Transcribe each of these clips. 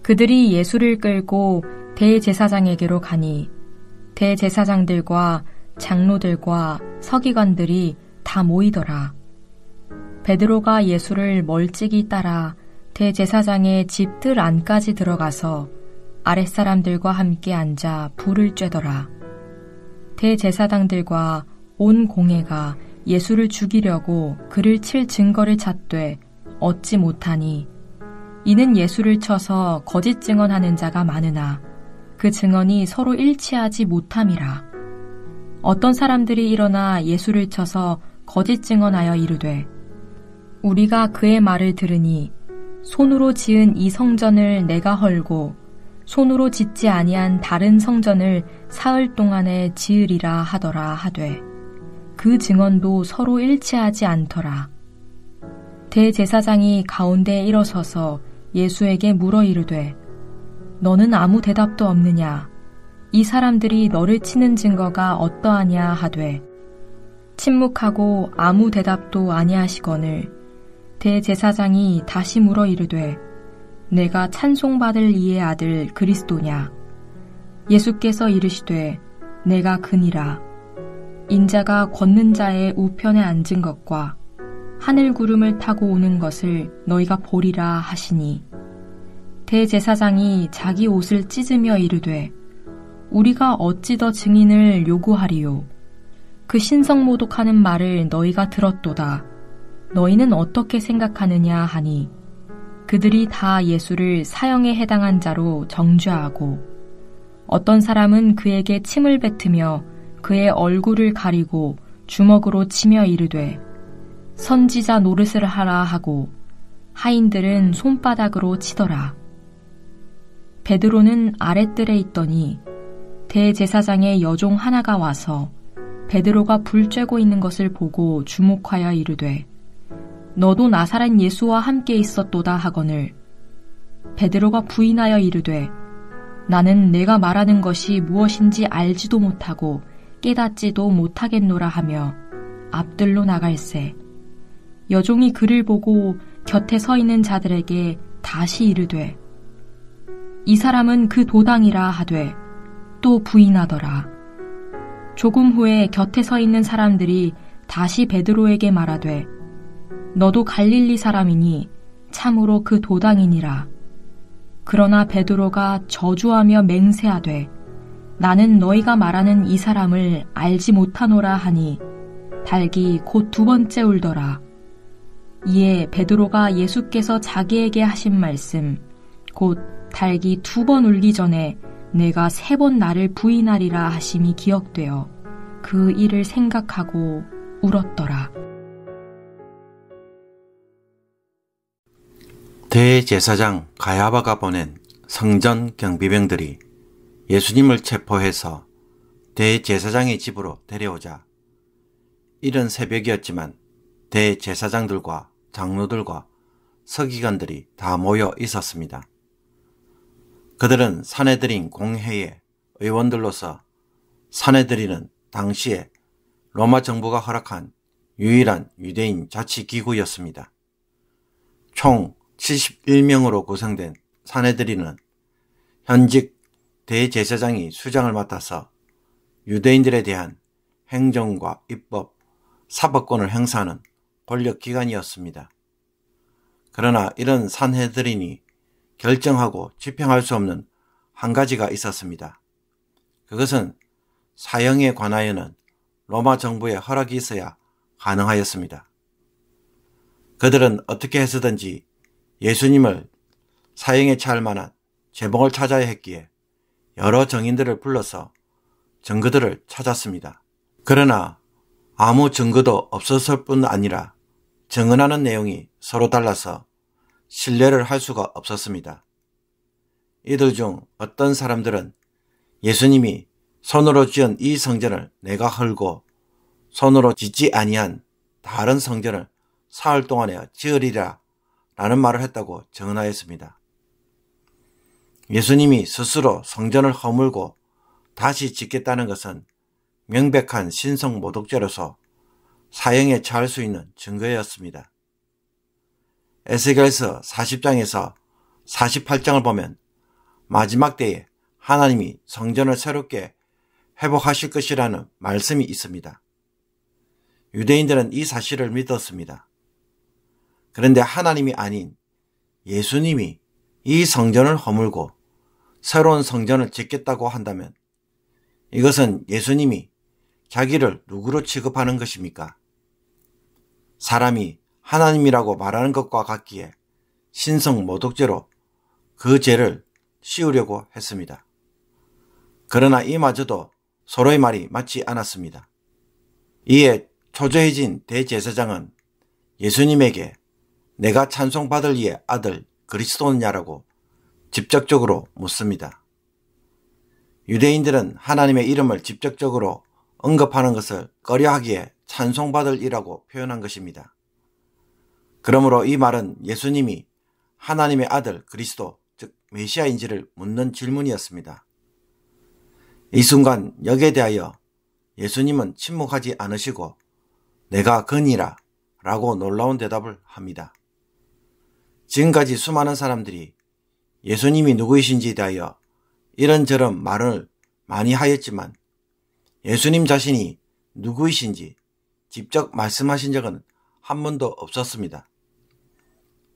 그들이 예수를 끌고 대제사장에게로 가니 대제사장들과 장로들과 서기관들이 다 모이더라. 베드로가 예수를 멀찍이 따라 대제사장의 집 뜰 안까지 들어가서 아랫사람들과 함께 앉아 불을 쬐더라. 대제사장들과 온 공회가 예수를 죽이려고 그를 칠 증거를 찾되 얻지 못하니 이는 예수를 쳐서 거짓 증언하는 자가 많으나 그 증언이 서로 일치하지 못함이라. 어떤 사람들이 일어나 예수를 쳐서 거짓 증언하여 이르되 우리가 그의 말을 들으니 손으로 지은 이 성전을 내가 헐고 손으로 짓지 아니한 다른 성전을 사흘 동안에 지으리라 하더라 하되 그 증언도 서로 일치하지 않더라. 대제사장이 가운데에 일어서서 예수에게 물어 이르되 너는 아무 대답도 없느냐? 이 사람들이 너를 치는 증거가 어떠하냐 하되 침묵하고 아무 대답도 아니하시거늘 대제사장이 다시 물어 이르되 내가 찬송받을 이의 아들 그리스도냐? 예수께서 이르시되 내가 그니라. 인자가 걷는 자의 우편에 앉은 것과 하늘 구름을 타고 오는 것을 너희가 보리라 하시니 대제사장이 자기 옷을 찢으며 이르되 우리가 어찌 더 증인을 요구하리요? 그 신성모독하는 말을 너희가 들었도다. 너희는 어떻게 생각하느냐 하니 그들이 다 예수를 사형에 해당한 자로 정죄하고 어떤 사람은 그에게 침을 뱉으며 그의 얼굴을 가리고 주먹으로 치며 이르되 선지자 노릇을 하라 하고 하인들은 손바닥으로 치더라. 베드로는 아랫뜰에 있더니 대제사장의 여종 하나가 와서 베드로가 불 쬐고 있는 것을 보고 주목하여 이르되 너도 나사렛 예수와 함께 있었도다 하거늘 베드로가 부인하여 이르되 나는 내가 말하는 것이 무엇인지 알지도 못하고 깨닫지도 못하겠노라 하며 앞뜰로 나갈새 여종이 그를 보고 곁에 서 있는 자들에게 다시 이르되 이 사람은 그 도당이라 하되 또 부인하더라. 조금 후에 곁에 서 있는 사람들이 다시 베드로에게 말하되 너도 갈릴리 사람이니 참으로 그 도당이니라. 그러나 베드로가 저주하며 맹세하되 나는 너희가 말하는 이 사람을 알지 못하노라 하니 닭이 곧 두 번째 울더라. 이에 베드로가 예수께서 자기에게 하신 말씀 곧 닭이 두 번 울기 전에 내가 세 번 나를 부인하리라 하심이 기억되어 그 일을 생각하고 울었더라. 대제사장 가야바가 보낸 성전 경비병들이 예수님을 체포해서 대제사장의 집으로 데려오자 이른 새벽이었지만 대제사장들과 장로들과 서기관들이 다 모여 있었습니다. 그들은 산헤드린 공회의 의원들로서 산헤드린은 당시에 로마 정부가 허락한 유일한 유대인 자치기구였습니다. 총 71명으로 구성된 산헤드린은 현직 대제사장이 수장을 맡아서 유대인들에 대한 행정과 입법, 사법권을 행사하는 권력기관이었습니다. 그러나 이런 산헤드린이 결정하고 집행할 수 없는 한 가지가 있었습니다. 그것은 사형에 관하여는 로마 정부의 허락이 있어야 가능하였습니다. 그들은 어떻게 해서든지 예수님을 사형에 처할 만한 제목을 찾아야 했기에 여러 정인들을 불러서 증거들을 찾았습니다. 그러나 아무 증거도 없었을 뿐 아니라 증언하는 내용이 서로 달라서 신뢰를 할 수가 없었습니다. 이들 중 어떤 사람들은 예수님이 손으로 지은 이 성전을 내가 헐고 손으로 짓지 아니한 다른 성전을 사흘 동안에 지으리라 라는 말을 했다고 증언하였습니다. 예수님이 스스로 성전을 허물고 다시 짓겠다는 것은 명백한 신성모독죄로서 사형에 처할 수 있는 증거였습니다. 에스겔서 40장에서 48장을 보면 마지막 때에 하나님이 성전을 새롭게 회복하실 것이라는 말씀이 있습니다. 유대인들은 이 사실을 믿었습니다. 그런데 하나님이 아닌 예수님이 이 성전을 허물고 새로운 성전을 짓겠다고 한다면 이것은 예수님이 자기를 누구로 취급하는 것입니까? 사람이 하나님이라고 말하는 것과 같기에 신성 모독죄로 그 죄를 씌우려고 했습니다. 그러나 이마저도 서로의 말이 맞지 않았습니다. 이에 초조해진 대제사장은 예수님에게 내가 찬송받을 이의 아들 그리스도느냐라고 직접적으로 묻습니다. 유대인들은 하나님의 이름을 직접적으로 언급하는 것을 꺼려하기에 찬송받을 이라고 표현한 것입니다. 그러므로 이 말은 예수님이 하나님의 아들 그리스도, 즉 메시아인지를 묻는 질문이었습니다. 이 순간 여기에 대하여 예수님은 침묵하지 않으시고 내가 그니라 라고 놀라운 대답을 합니다. 지금까지 수많은 사람들이 예수님이 누구이신지에 대하여 이런저런 말을 많이 하였지만 예수님 자신이 누구이신지 직접 말씀하신 적은 한 번도 없었습니다.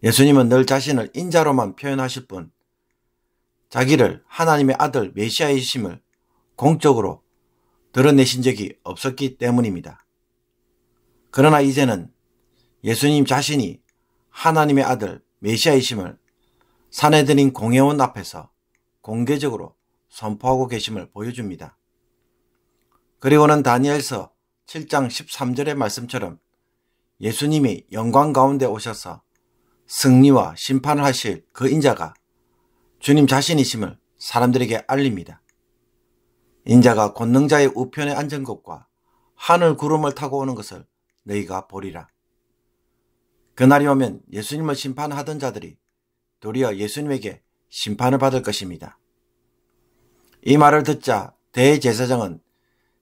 예수님은 늘 자신을 인자로만 표현하실 뿐 자기를 하나님의 아들 메시아이심을 공적으로 드러내신 적이 없었기 때문입니다. 그러나 이제는 예수님 자신이 하나님의 아들 메시아이심을 사내들인 공회원 앞에서 공개적으로 선포하고 계심을 보여줍니다. 그리고는 다니엘서 7장 13절의 말씀처럼 예수님이 영광 가운데 오셔서 승리와 심판을 하실 그 인자가 주님 자신이심을 사람들에게 알립니다. 인자가 권능자의 우편에 앉은 것과 하늘 구름을 타고 오는 것을 너희가 보리라. 그날이 오면 예수님을 심판하던 자들이 도리어 예수님에게 심판을 받을 것입니다. 이 말을 듣자 대제사장은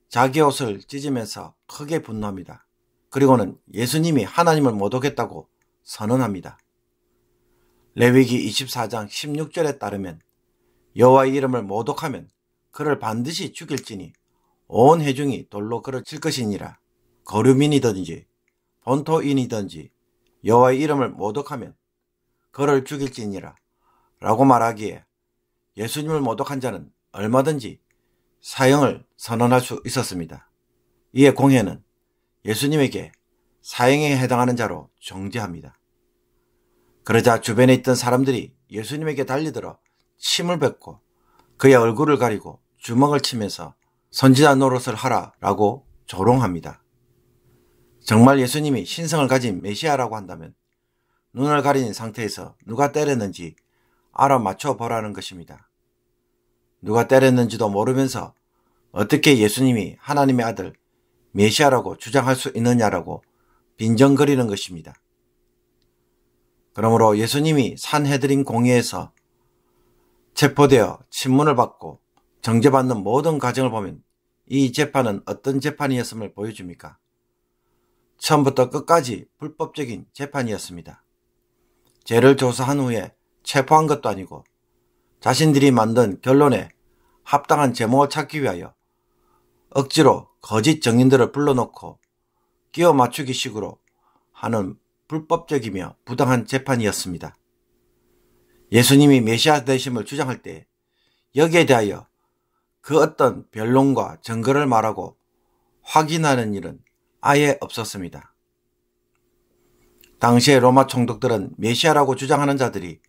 자기 옷을 찢으면서 크게 분노합니다. 그리고는 예수님이 하나님을 모독했다고 선언합니다. 레위기 24장 16절에 따르면 여호와의 이름을 모독하면 그를 반드시 죽일지니 온 회중이 돌로 그를 칠 것이니라. 거류민이든지 본토인이든지 여호와의 이름을 모독하면 그를 죽일지니라 라고 말하기에 예수님을 모독한 자는 얼마든지 사형을 선언할 수 있었습니다. 이에 공회는 예수님에게 사형에 해당하는 자로 정죄합니다. 그러자 주변에 있던 사람들이 예수님에게 달려들어 침을 뱉고 그의 얼굴을 가리고 주먹을 치면서 선지자 노릇을 하라라고 조롱합니다. 정말 예수님이 신성을 가진 메시아라고 한다면 눈을 가린 상태에서 누가 때렸는지 알아맞혀 보라는 것입니다. 누가 때렸는지도 모르면서 어떻게 예수님이 하나님의 아들 메시아라고 주장할 수 있느냐라고 빈정거리는 것입니다. 그러므로 예수님이 산헤드린 공회에서 체포되어 친문을 받고 정죄받는 모든 과정을 보면 이 재판은 어떤 재판이었음을 보여줍니까? 처음부터 끝까지 불법적인 재판이었습니다. 죄를 조사한 후에 체포한 것도 아니고 자신들이 만든 결론에 합당한 제목을 찾기 위하여 억지로 거짓 증인들을 불러놓고 끼워 맞추기 식으로 하는 불법적이며 부당한 재판이었습니다. 예수님이 메시아 되심을 주장할 때 여기에 대하여 그 어떤 변론과 증거를 말하고 확인하는 일은 아예 없었습니다. 당시의 로마 총독들은 메시아라고 주장하는 자들이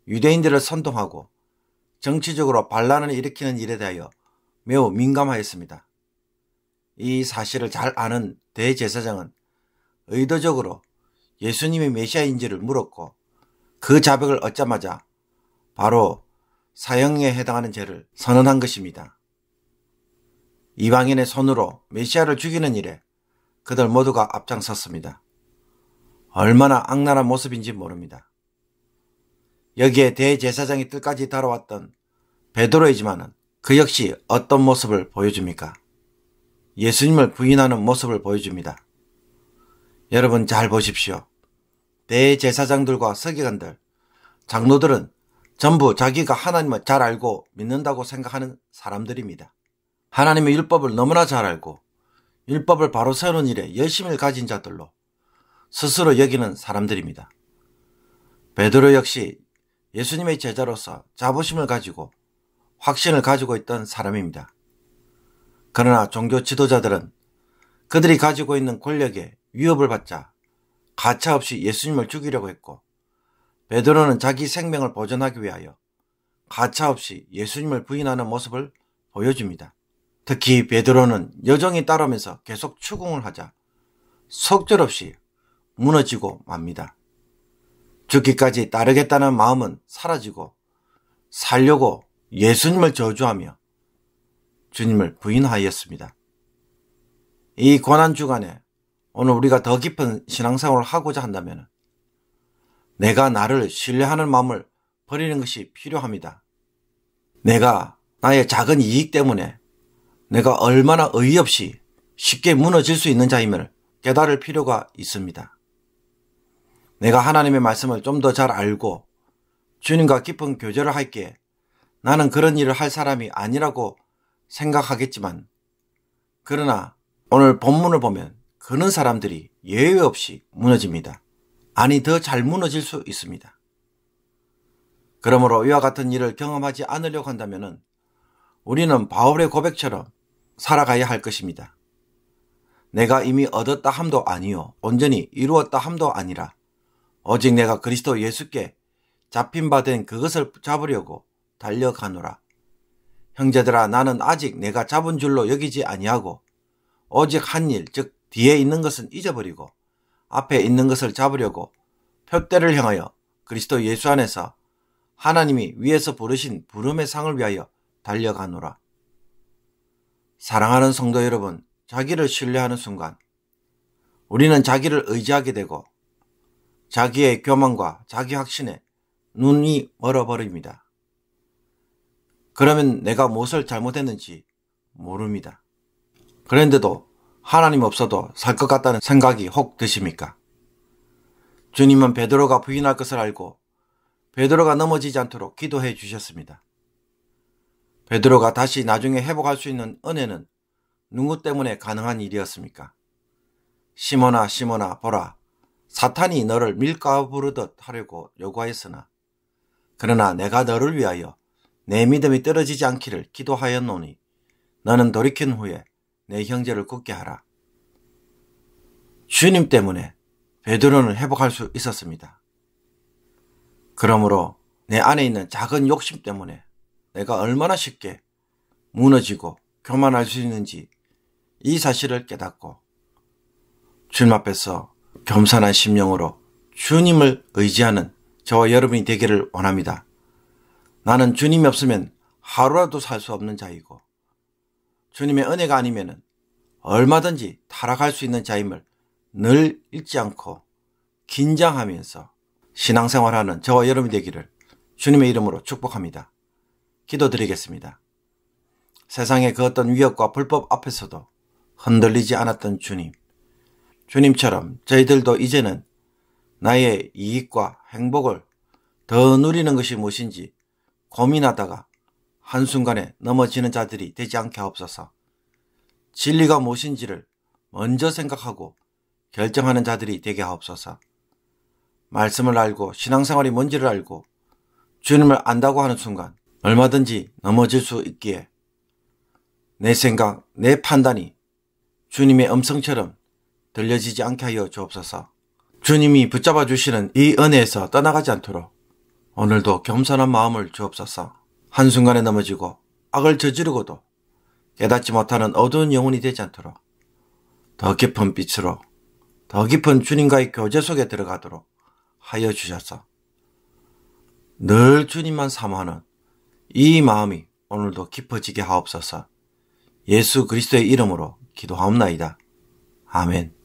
유대인들을 선동하고 정치적으로 반란을 일으키는 일에 대하여 매우 민감하였습니다. 이 사실을 잘 아는 대제사장은 의도적으로 예수님이 메시아인지를 물었고 그 자백을 얻자마자 바로 사형에 해당하는 죄를 선언한 것입니다. 이방인의 손으로 메시아를 죽이는 일에 그들 모두가 앞장섰습니다. 얼마나 악랄한 모습인지 모릅니다. 여기에 대제사장의 뜰까지 달아왔던 베드로이지만은 그 역시 어떤 모습을 보여줍니까? 예수님을 부인하는 모습을 보여줍니다. 여러분 잘 보십시오. 대제사장들과 서기관들, 장로들은 전부 자기가 하나님을 잘 알고 믿는다고 생각하는 사람들입니다. 하나님의 율법을 너무나 잘 알고 율법을 바로 세우는 일에 열심을 가진 자들로 스스로 여기는 사람들입니다. 베드로 역시 예수님의 제자로서 자부심을 가지고 확신을 가지고 있던 사람입니다. 그러나 종교 지도자들은 그들이 가지고 있는 권력에 위협을 받자 가차없이 예수님을 죽이려고 했고, 베드로는 자기 생명을 보존하기 위하여 가차없이 예수님을 부인하는 모습을 보여줍니다. 특히 베드로는 여종이 따르면서 계속 추궁을 하자 속절없이 무너지고 맙니다. 죽기까지 따르겠다는 마음은 사라지고 살려고 예수님을 저주하며 주님을 부인하였습니다. 이 고난주간에 오늘 우리가 더 깊은 신앙생활을 하고자 한다면 내가 나를 신뢰하는 마음을 버리는 것이 필요합니다. 내가 나의 작은 이익 때문에 내가 얼마나 어이없이 쉽게 무너질 수 있는 자임을 깨달을 필요가 있습니다. 내가 하나님의 말씀을 좀 더 잘 알고 주님과 깊은 교제를 할게 나는 그런 일을 할 사람이 아니라고 생각하겠지만, 그러나 오늘 본문을 보면 그런 사람들이 예외 없이 무너집니다. 아니, 더 잘 무너질 수 있습니다. 그러므로 이와 같은 일을 경험하지 않으려고 한다면 우리는 바울의 고백처럼 살아가야 할 것입니다. 내가 이미 얻었다 함도 아니요 온전히 이루었다 함도 아니라 오직 내가 그리스도 예수께 잡힌 바 된 그것을 잡으려고 달려가노라. 형제들아, 나는 아직 내가 잡은 줄로 여기지 아니하고 오직 한 일, 즉 뒤에 있는 것은 잊어버리고 앞에 있는 것을 잡으려고 표대를 향하여 그리스도 예수 안에서 하나님이 위에서 부르신 부름의 상을 위하여 달려가노라. 사랑하는 성도 여러분, 자기를 신뢰하는 순간 우리는 자기를 의지하게 되고 자기의 교만과 자기 확신에 눈이 멀어버립니다. 그러면 내가 무엇을 잘못했는지 모릅니다. 그런데도 하나님 없어도 살 것 같다는 생각이 혹 드십니까? 주님은 베드로가 부인할 것을 알고 베드로가 넘어지지 않도록 기도해 주셨습니다. 베드로가 다시 나중에 회복할 수 있는 은혜는 누구 때문에 가능한 일이었습니까? 시몬아, 시몬아, 보라, 사탄이 너를 밀가루 부르듯 하려고 요구하였으나 그러나 내가 너를 위하여 내 믿음이 떨어지지 않기를 기도하였노니 너는 돌이킨 후에 내 형제를 굳게 하라. 주님 때문에 베드로는 회복할 수 있었습니다. 그러므로 내 안에 있는 작은 욕심 때문에 내가 얼마나 쉽게 무너지고 교만할 수 있는지 이 사실을 깨닫고 주님 앞에서 겸손한 심령으로 주님을 의지하는 저와 여러분이 되기를 원합니다. 나는 주님이 없으면 하루라도 살 수 없는 자이고 주님의 은혜가 아니면 얼마든지 타락할 수 있는 자임을 늘 잊지 않고 긴장하면서 신앙생활하는 저와 여러분이 되기를 주님의 이름으로 축복합니다. 기도드리겠습니다. 세상의 그 어떤 위협과 불법 앞에서도 흔들리지 않았던 주님, 주님처럼 저희들도 이제는 나의 이익과 행복을 더 누리는 것이 무엇인지 고민하다가 한순간에 넘어지는 자들이 되지 않게 하옵소서. 진리가 무엇인지를 먼저 생각하고 결정하는 자들이 되게 하옵소서. 말씀을 알고 신앙생활이 뭔지를 알고 주님을 안다고 하는 순간 얼마든지 넘어질 수 있기에 내 생각, 내 판단이 주님의 음성처럼 들려지지 않게 하여 주옵소서. 주님이 붙잡아 주시는 이 은혜에서 떠나가지 않도록 오늘도 겸손한 마음을 주옵소서. 한순간에 넘어지고 악을 저지르고도 깨닫지 못하는 어두운 영혼이 되지 않도록 더 깊은 빛으로 더 깊은 주님과의 교제 속에 들어가도록 하여 주셔서 늘 주님만 사모하는 이 마음이 오늘도 깊어지게 하옵소서. 예수 그리스도의 이름으로 기도하옵나이다. 아멘.